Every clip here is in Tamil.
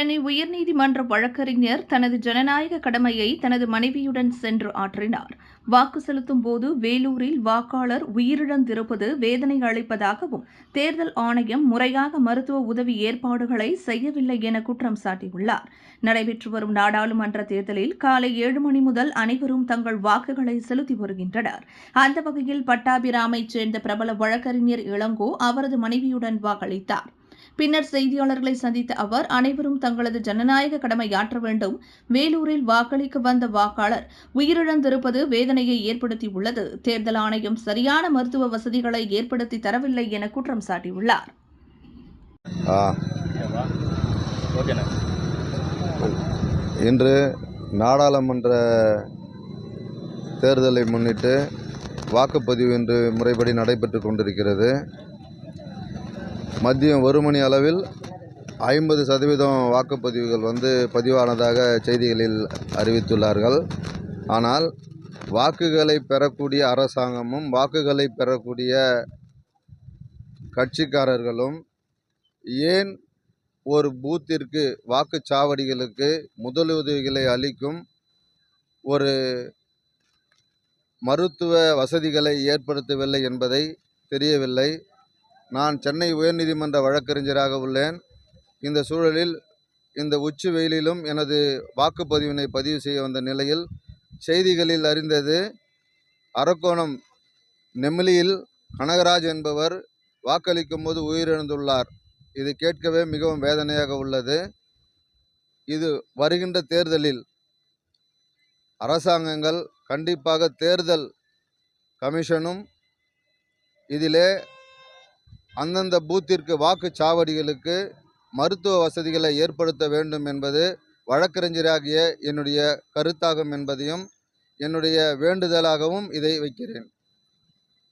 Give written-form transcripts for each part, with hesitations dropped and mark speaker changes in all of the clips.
Speaker 1: சென்னை உயர்நீதிமன்ற வழக்கறிஞர் தனது ஜனநாயக கடமையை தனது மனைவியுடன் சென்று ஆற்றினார். வாக்கு செலுத்தும் போது வேலூரில் வாக்காளர் உயிரிழந்திருப்பது வேதனை அளிப்பதாகவும் தேர்தல் ஆணையம் முறையாக மருத்துவ உதவி ஏற்பாடுகளை செய்யவில்லை என குற்றம் சாட்டியுள்ளார். நடைபெற்று வரும் நாடாளுமன்ற தேர்தலில் காலை 7 மணி முதல் அனைவரும் தங்கள் வாக்குகளை செலுத்தி வருகின்றனர். அந்த வகையில் பட்டாபிராமைச் சேர்ந்த பிரபல வழக்கறிஞர் இளங்கோ அவரது மனைவியுடன் வாக்களித்தார். பின்னர் செய்தியாளர்களை சந்தித்த அவர், அனைவரும் தங்களது ஜனநாயக கடமையாற்ற வேண்டும். வேலூரில் வாக்களிக்க வந்த வாக்காளர் உயிரிழந்திருப்பது வேதனையை ஏற்படுத்தியுள்ளது. தேர்தல் ஆணையம் சரியான மருத்துவ வசதிகளை ஏற்படுத்தி தரவில்லை என குற்றம் சாட்டியுள்ளார்.
Speaker 2: இன்று நாடாளுமன்ற தேர்தலை முன்னிட்டு வாக்குப்பதிவு இன்று முறைப்படி நடைபெற்றுக் கொண்டிருக்கிறது. மதியம் 1 மணி அளவில் 50% வாக்குப்பதிவுகள் பதிவானதாக செய்திகளில் அறிவித்துள்ளார்கள். ஆனால் வாக்குகளை பெறக்கூடிய அரசாங்கமும் வாக்குகளை பெறக்கூடிய கட்சிக்காரர்களும் ஏன் ஒரு பூத்திற்கு வாக்குச்சாவடிகளுக்கு முதலுதவிகளை அளிக்கும் ஒரு மருத்துவ வசதிகளை ஏற்படுத்தவில்லை என்பதை தெரியவில்லை. நான் சென்னை உயர்நீதிமன்ற வழக்கறிஞராக உள்ளேன். இந்த சூழலில் இந்த உச்சி வெயிலிலும் எனது வாக்குப்பதிவினை பதிவு செய்ய வந்த நிலையில் செய்திகளில் அறிந்தது, அரக்கோணம் நெமிலியில் கனகராஜ் என்பவர் வாக்களிக்கும் போது உயிரிழந்துள்ளார். இது கேட்கவே மிகவும் வேதனையாக உள்ளது. இது வருகின்ற தேர்தலில் அரசாங்கங்கள் கண்டிப்பாக தேர்தல் கமிஷனும் இதிலே அந்தந்த பூத்திற்கு வாக்குச்சாவடிகளுக்கு மருத்துவ வசதிகளை ஏற்படுத்த வேண்டும் என்பது வழக்கறிஞராகிய என்னுடைய கருத்தாகும் என்பதையும் என்னுடைய வேண்டுதலாகவும் இதை வைக்கிறேன்.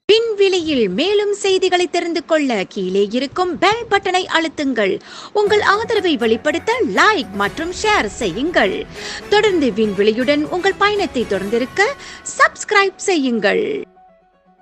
Speaker 3: விண்வெளியில் மேலும் செய்திகளை தெரிந்து கொள்ள கீழே இருக்கும் பெல் பட்டனை அழுத்துங்கள். உங்கள் ஆதரவை வெளிப்படுத்த லைக் மற்றும் ஷேர் செய்யுங்கள். தொடர்ந்து விண்வெளியுடன் உங்கள் பயணத்தை தொடர்ந்திருக்க சப்ஸ்கிரைப் செய்யுங்கள்.